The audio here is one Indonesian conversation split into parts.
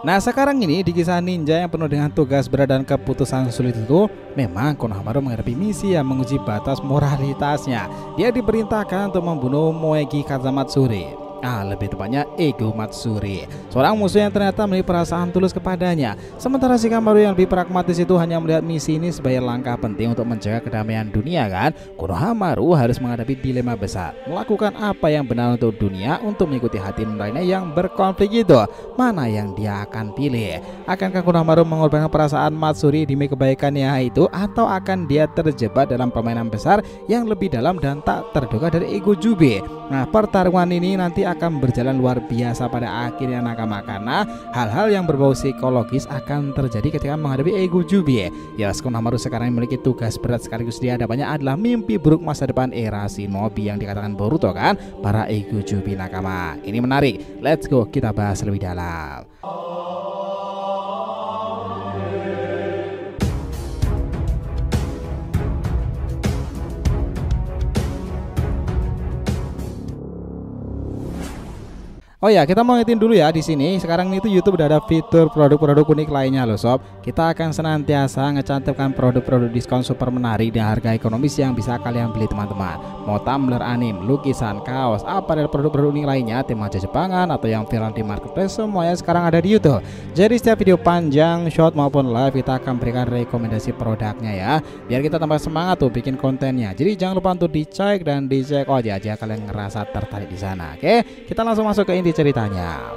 Nah sekarang ini di kisah ninja yang penuh dengan tugas berat dan keputusan sulit itu, memang Konohamaru menghadapi misi yang menguji batas moralitasnya. Dia diperintahkan untuk membunuh Moegi Kazamatsuri, lebih tepatnya Ego Matsuri, seorang musuh yang ternyata memiliki perasaan tulus kepadanya. Sementara Shikamaru yang lebih pragmatis itu hanya melihat misi ini sebagai langkah penting untuk menjaga kedamaian dunia kan. Konohamaru harus menghadapi dilema besar, melakukan apa yang benar untuk dunia, untuk mengikuti hati nuraninya yang berkonflik itu. Mana yang dia akan pilih? Akankah Konohamaru mengorbankan perasaan Matsuri demi kebaikannya itu, atau akan dia terjebak dalam permainan besar yang lebih dalam dan tak terduga dari Ego Jubi? Nah pertarungan ini nanti akan berjalan luar biasa pada akhirnya nakama, karena hal-hal yang berbau psikologis akan terjadi ketika menghadapi Ego Jubi. Ya, Konohamaru sekarang memiliki tugas berat sekaligus di hadapannya adalah mimpi buruk masa depan era shinobi yang dikatakan Boruto kan, para Ego Jubi nakama. Ini menarik, let's go kita bahas lebih dalam. Oh ya, kita mau ngetin dulu ya di sini. Sekarang itu YouTube udah ada fitur produk-produk unik lainnya loh sob. Kita akan senantiasa ngecantumkan produk-produk diskon super menarik dan harga ekonomis yang bisa kalian beli teman-teman. Mau tumbler anime, lukisan, kaos, apa dari produk-produk unik lainnya, tema Jepangan atau yang viral di marketplace, semuanya sekarang ada di YouTube. Jadi setiap video panjang, short maupun live kita akan berikan rekomendasi produknya ya, biar kita tambah semangat tuh bikin kontennya. Jadi jangan lupa untuk dicek dan dicek aja kalian ngerasa tertarik di sana. Oke, kita langsung masuk ke inti ceritanya.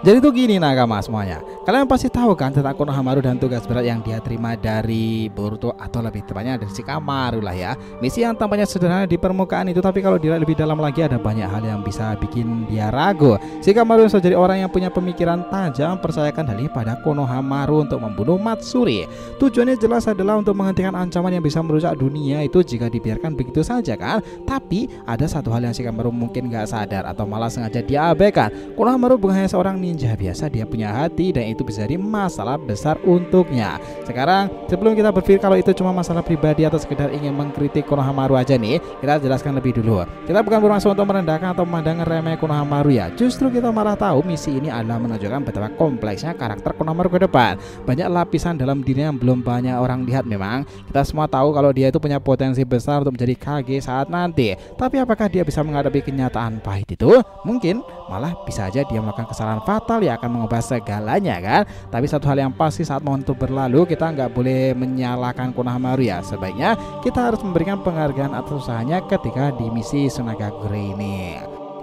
Jadi tuh gini nakama semuanya, kalian pasti tahu kan tentang Konohamaru dan tugas berat yang dia terima dari Boruto, atau lebih tepatnya dari Shikamaru lah ya. Misi yang tampaknya sederhana di permukaan itu, tapi kalau dilihat lebih dalam lagi ada banyak hal yang bisa bikin dia ragu. Shikamaru bisa jadi orang yang punya pemikiran tajam, percayakan hal ini pada Konohamaru untuk membunuh Matsuri. Tujuannya jelas adalah untuk menghentikan ancaman yang bisa merusak dunia itu jika dibiarkan begitu saja kan. Tapi ada satu hal yang Shikamaru mungkin gak sadar atau malah sengaja diabaikan. Konohamaru bukan hanya seorang ninja biasa, dia punya hati dan itu bisa jadi masalah besar untuknya. Sekarang sebelum kita berpikir kalau itu cuma masalah pribadi atau sekedar ingin mengkritik Konohamaru aja nih, kita jelaskan lebih dulu. Kita bukan bermaksud untuk merendahkan atau memandang remeh Konohamaru ya. Justru kita malah tahu misi ini adalah menunjukkan betapa kompleksnya karakter Konohamaru ke depan. Banyak lapisan dalam dirinya yang belum banyak orang lihat memang. Kita semua tahu kalau dia itu punya potensi besar untuk menjadi Kage saat nanti. Tapi apakah dia bisa menghadapi kenyataan pahit itu? Mungkin malah bisa aja dia melakukan kesalahan fatal yang akan mengubah segalanya kan. Tapi satu hal yang pasti, saat momentum berlalu kita nggak boleh menyalahkan Konohamaru ya. Sebaiknya kita harus memberikan penghargaan atas usahanya ketika di misi Sunagakure ini.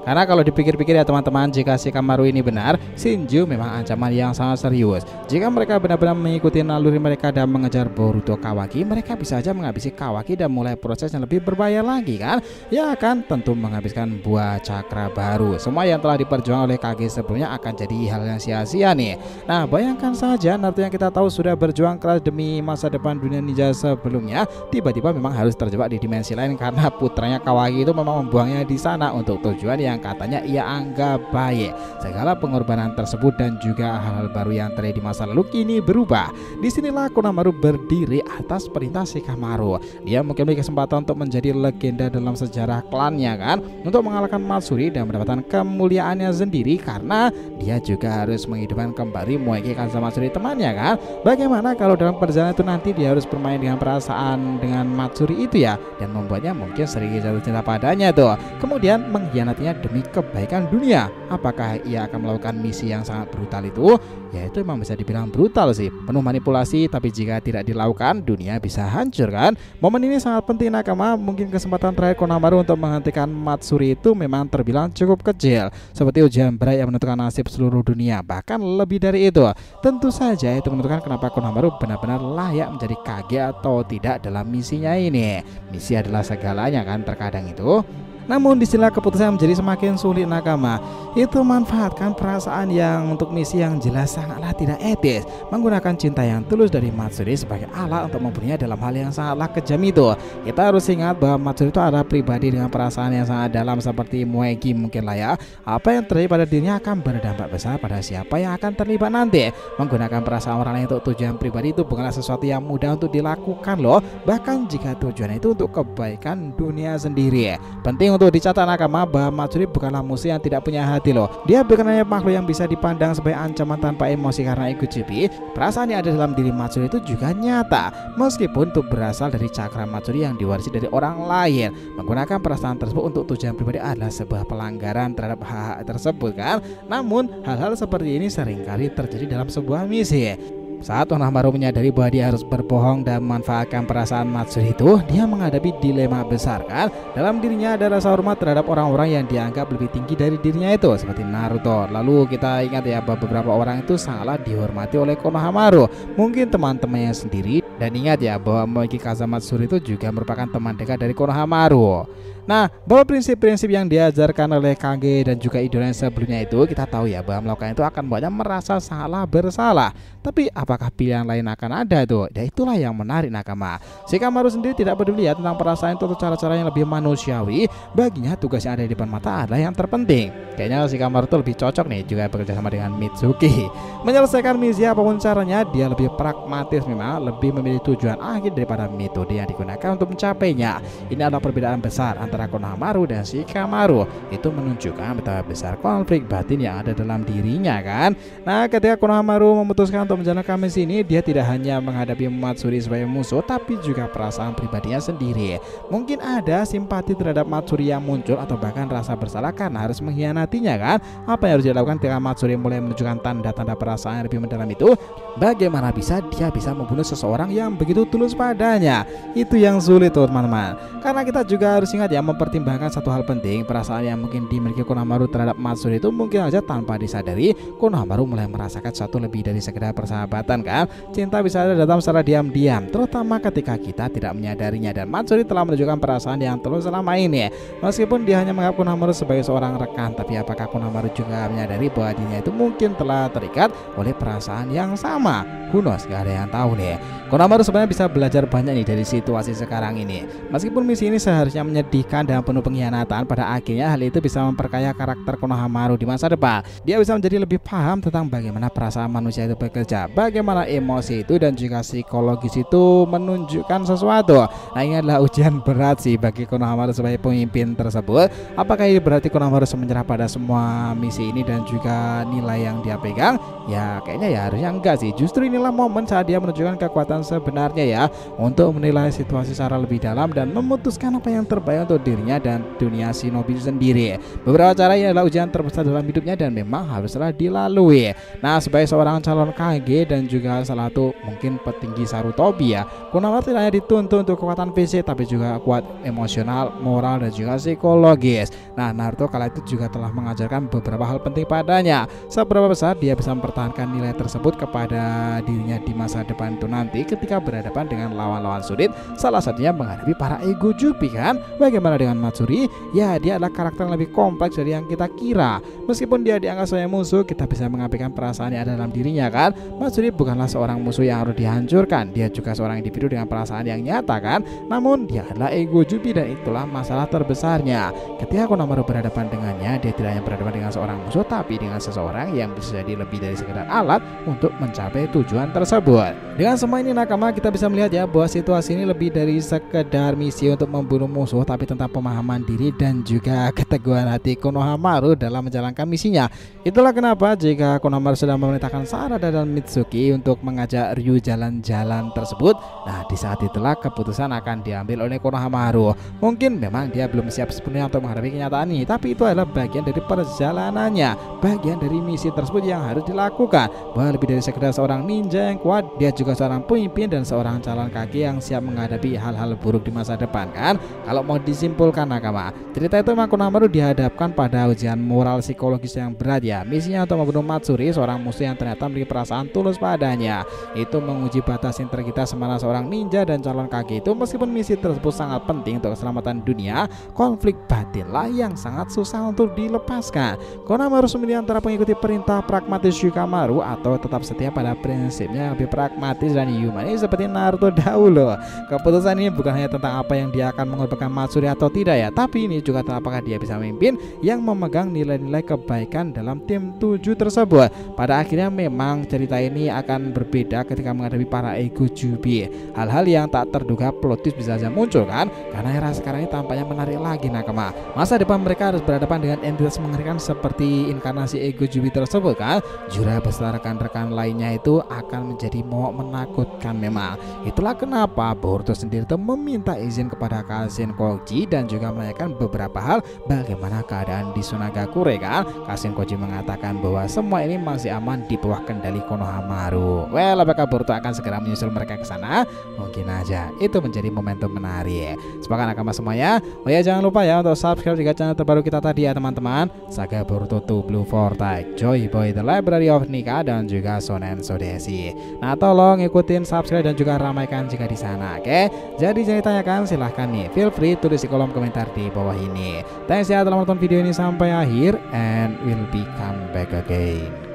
Karena kalau dipikir-pikir ya teman-teman, jika Shikamaru ini benar, Shinju memang ancaman yang sangat serius. Jika mereka benar-benar mengikuti naluri mereka dan mengejar Boruto Kawaki, mereka bisa aja menghabisi Kawaki dan mulai proses yang lebih berbahaya lagi kan. Ya kan, tentu menghabiskan buah cakra baru. Semua yang telah diperjuangkan oleh Kage sebelumnya akan jadi hal yang sia-sia nih. Nah bayangkan saja, Naruto yang kita tahu sudah berjuang keras demi masa depan dunia ninja sebelumnya, tiba-tiba memang harus terjebak di dimensi lain karena putranya Kawaki itu memang membuangnya di sana untuk tujuan yang katanya ia anggap baik. Segala pengorbanan tersebut dan juga hal-hal baru yang terjadi di masa lalu kini berubah. Disinilah Konohamaru berdiri atas perintah Shikamaru. Dia mungkin memiliki kesempatan untuk menjadi legenda dalam sejarah klannya kan, untuk mengalahkan Matsuri dan mendapatkan kemuliaannya sendiri, karena dia juga harus menghidupkan kembali Moegi Kazamatsuri temannya kan. Bagaimana kalau dalam perjalanan itu nanti dia harus bermain dengan perasaan dengan Matsuri itu ya, dan membuatnya mungkin sedikit jatuh cinta padanya tuh, kemudian mengkhianatinya demi kebaikan dunia. Apakah ia akan melakukan misi yang sangat brutal itu? Ya itu memang bisa dibilang brutal sih, penuh manipulasi, tapi jika tidak dilakukan dunia bisa hancur kan. Momen ini sangat penting nakama. Mungkin kesempatan terakhir Konohamaru untuk menghentikan Matsuri itu memang terbilang cukup kecil, seperti ujian berat yang menentukan nasib seluruh dunia, bahkan lebih dari itu. Tentu saja itu menentukan kenapa Konohamaru benar-benar layak menjadi Kage atau tidak dalam misinya ini. Misi adalah segalanya kan terkadang itu. Namun disinilah keputusan menjadi semakin sulit nakama. Itu manfaatkan perasaan yang untuk misi yang jelas sangatlah tidak etis, menggunakan cinta yang tulus dari Matsuri sebagai alat untuk membunuhnya dalam hal yang sangatlah kejam itu. Kita harus ingat bahwa Matsuri itu adalah pribadi dengan perasaan yang sangat dalam seperti Moegi mungkin lah ya. Apa yang terjadi pada dirinya akan berdampak besar pada siapa yang akan terlibat nanti. Menggunakan perasaan orang lain untuk tujuan pribadi itu bukanlah sesuatu yang mudah untuk dilakukan loh, bahkan jika tujuan itu untuk kebaikan dunia sendiri. Penting untuk dicatat nakama bahwa Matsuri bukanlah musuh yang tidak punya hati loh. Dia bukan hanya makhluk yang bisa dipandang sebagai ancaman tanpa emosi karena ego jupi. Perasaan yang ada dalam diri Matsuri itu juga nyata, meskipun itu berasal dari cakra Matsuri yang diwarisi dari orang lain. Menggunakan perasaan tersebut untuk tujuan pribadi adalah sebuah pelanggaran terhadap hak-hak tersebut kan. Namun hal-hal seperti ini seringkali terjadi dalam sebuah misi. Saat Konohamaru menyadari bahwa dia harus berbohong dan memanfaatkan perasaan Matsuri itu, dia menghadapi dilema besar kan. Dalam dirinya ada rasa hormat terhadap orang-orang yang dianggap lebih tinggi dari dirinya itu, seperti Naruto. Lalu kita ingat ya bahwa beberapa orang itu sangatlah dihormati oleh Konohamaru, mungkin teman-temannya sendiri. Dan ingat ya bahwa Moegi Kazamatsuri itu juga merupakan teman dekat dari Konohamaru. Nah, bahwa prinsip-prinsip yang diajarkan oleh Kage dan juga idola sebelumnya itu, kita tahu ya bahwa melakukan itu akan membuatnya merasa sangatlah bersalah. Tapi apakah pilihan lain akan ada tuh? Dan itulah yang menarik nakama. Shikamaru sendiri tidak peduli ya tentang perasaan itu atau cara-cara yang lebih manusiawi. Baginya tugas yang ada di depan mata adalah yang terpenting. Kayaknya Shikamaru tuh lebih cocok nih juga bekerja sama dengan Mitsuki. Menyelesaikan misi apapun caranya, dia lebih pragmatis memang, lebih memilih tujuan akhir daripada metode yang digunakan untuk mencapainya. Ini adalah perbedaan besar antara Konohamaru dan Shikamaru. Itu menunjukkan betapa besar konflik batin yang ada dalam dirinya kan. Nah, ketika Konohamaru memutuskan untuk menjalankan misi ini, dia tidak hanya menghadapi Matsuri sebagai musuh, tapi juga perasaan pribadinya sendiri. Mungkin ada simpati terhadap Matsuri yang muncul, atau bahkan rasa bersalah karena harus mengkhianatinya kan. Apa yang harus dilakukan ketika Matsuri mulai menunjukkan tanda-tanda perasaan yang lebih mendalam itu? Bagaimana bisa dia bisa membunuh seseorang yang begitu tulus padanya? Itu yang sulit tuh teman-teman. Karena kita juga harus ingat ya, mempertimbangkan satu hal penting. Perasaan yang mungkin dimiliki Konohamaru terhadap Matsuri itu mungkin aja tanpa disadari Konohamaru mulai merasakan satu lebih dari sekedar persahabatan kan. Cinta bisa ada datang secara diam-diam, terutama ketika kita tidak menyadarinya. Dan Matsuri telah menunjukkan perasaan yang tulus selama ini. Meskipun dia hanya menganggap Konohamaru sebagai seorang rekan, tapi apakah Konohamaru juga menyadari bahwa dirinya itu mungkin telah terikat oleh perasaan yang sama? Who knows, gak ada yang tahu nih. Konohamaru sebenarnya bisa belajar banyak nih dari situasi sekarang ini. Meskipun misi ini seharusnya menyedihkan dan penuh pengkhianatan, pada akhirnya hal itu bisa memperkaya karakter Konohamaru di masa depan. Dia bisa menjadi lebih paham tentang bagaimana perasaan manusia itu bekerja, bagaimana emosi itu dan juga psikologis itu menunjukkan sesuatu. Nah, ini adalah ujian berat sih bagi Konohamaru sebagai pemimpin tersebut. Apakah ini berarti Konohamaru harus menyerah pada semua misi ini dan juga nilai yang dia pegang? Ya kayaknya ya harusnya enggak sih. Justru inilah momen saat dia menunjukkan kekuatan sebenarnya ya, untuk menilai situasi secara lebih dalam dan memutuskan apa yang terbaik untuk dirinya dan dunia shinobi sendiri. Beberapa cara ini adalah ujian terbesar dalam hidupnya dan memang haruslah dilalui. Nah, sebagai seorang calon Kage dan juga salah satu mungkin petinggi Sarutobi ya, Konohamaru tidak hanya dituntut untuk kekuatan fisik tapi juga kuat emosional, moral dan juga psikologis. Nah, Naruto kala itu juga telah mengajarkan beberapa hal penting padanya. Seberapa besar dia bisa mempertahankan nilai tersebut kepada dirinya di masa depan itu nanti ketika berhadapan dengan lawan-lawan sulit, salah satunya menghadapi para ego jupi kan. Bagaimana dengan Matsuri? Ya, dia adalah karakter yang lebih kompleks dari yang kita kira. Meskipun dia dianggap sebagai musuh, kita bisa mengabaikan perasaan yang ada dalam dirinya kan. Matsuri bukanlah seorang musuh yang harus dihancurkan. Dia juga seorang individu dengan perasaan yang nyata kan. Namun dia adalah ego jupi dan itulah masalah terbesarnya. Ketika Konohamaru berhadapan dengannya, dia tidak hanya berhadapan dengan seorang musuh, tapi dengan seseorang yang bisa jadi lebih dari sekedar alat untuk mencapai tujuan tersebut. Dengan semua ini nakama, kita bisa melihat ya bahwa situasi ini lebih dari sekedar misi untuk membunuh musuh, tapi tentang pemahaman diri dan juga keteguhan hati Konohamaru dalam menjalankan misinya. Itulah kenapa jika Konohamaru sudah memerintahkan Sarada dan Mitsuki untuk mengajak Ryu jalan-jalan tersebut, nah di saat itulah keputusan akan diambil oleh Konohamaru. Mungkin memang dia belum siap sepenuhnya untuk menghadapi kenyataan ini, tapi itu adalah bagian dari perjalanannya, bagian dari misi tersebut yang harus dilakukan. Bahwa lebih dari sekedar seorang ninja yang kuat, dia juga seorang pemimpin dan seorang calon kaki yang siap menghadapi hal-hal buruk di masa depan kan. Kalau mau disimpulkan nakama, cerita itu memang Konohamaru dihadapkan pada ujian moral psikologis yang berat ya. Misinya untuk membunuh Matsuri, seorang musuh yang ternyata memiliki perasaan tulus padanya. Itu menguji batas integritas semana seorang ninja dan calon kaki itu. Meskipun misi tersebut sangat penting untuk keselamatan dunia, konflik batinlah yang sangat susah untuk dilepaskan. Konohamaru harus memilih antara mengikuti perintah pragmatis Shikamaru atau tetap setia pada prinsipnya yang lebih pragmatis dan humanis seperti Naruto dahulu. Keputusan ini bukan hanya tentang apa yang dia akan mengorbankan Matsuri atau tidak ya, tapi ini juga apakah dia bisa memimpin yang memegang nilai-nilai kebaikan dalam tim 7 tersebut. Pada akhirnya memang cerita ini akan berbeda ketika menghadapi para ego Jubi. Hal-hal yang tak terduga plot twist bisa saja muncul kan, karena era sekarang ini tampaknya menarik lagi nakama. Masa depan mereka harus berhadapan dengan entitas mengerikan seperti inkarnasi ego Jubi tersebut kan. Jura beserta rekan-rekan lainnya itu akan menjadi momok menakutkan memang. Itulah kenapa Boruto sendiri tuh meminta izin kepada Kashin Koji dan juga menanyakan beberapa hal bagaimana keadaan di Sunagakure kan. Kashin Koji mengatakan bahwa semua ini masih aman di bawah kendali Konohamaru. Well, apakah Boruto akan segera menyusul mereka ke sana? Mungkin aja itu menjadi momentum menarik. Semoga nakama semuanya. Oh ya, jangan lupa ya untuk subscribe juga channel terbaru kita tadi ya teman-teman, Saga Boruto to Blue Vortex, Joy Boy The Library of Nika, dan juga Shonen Sodeshi. Nah, tolong ikutin, subscribe dan juga ramaikan jika di sana. Oke, jadi jangan ditanyakan, silahkan nih, feel free tulis di kolom komentar di bawah ini. Thanks ya telah menonton video ini sampai akhir, and we'll be come back again.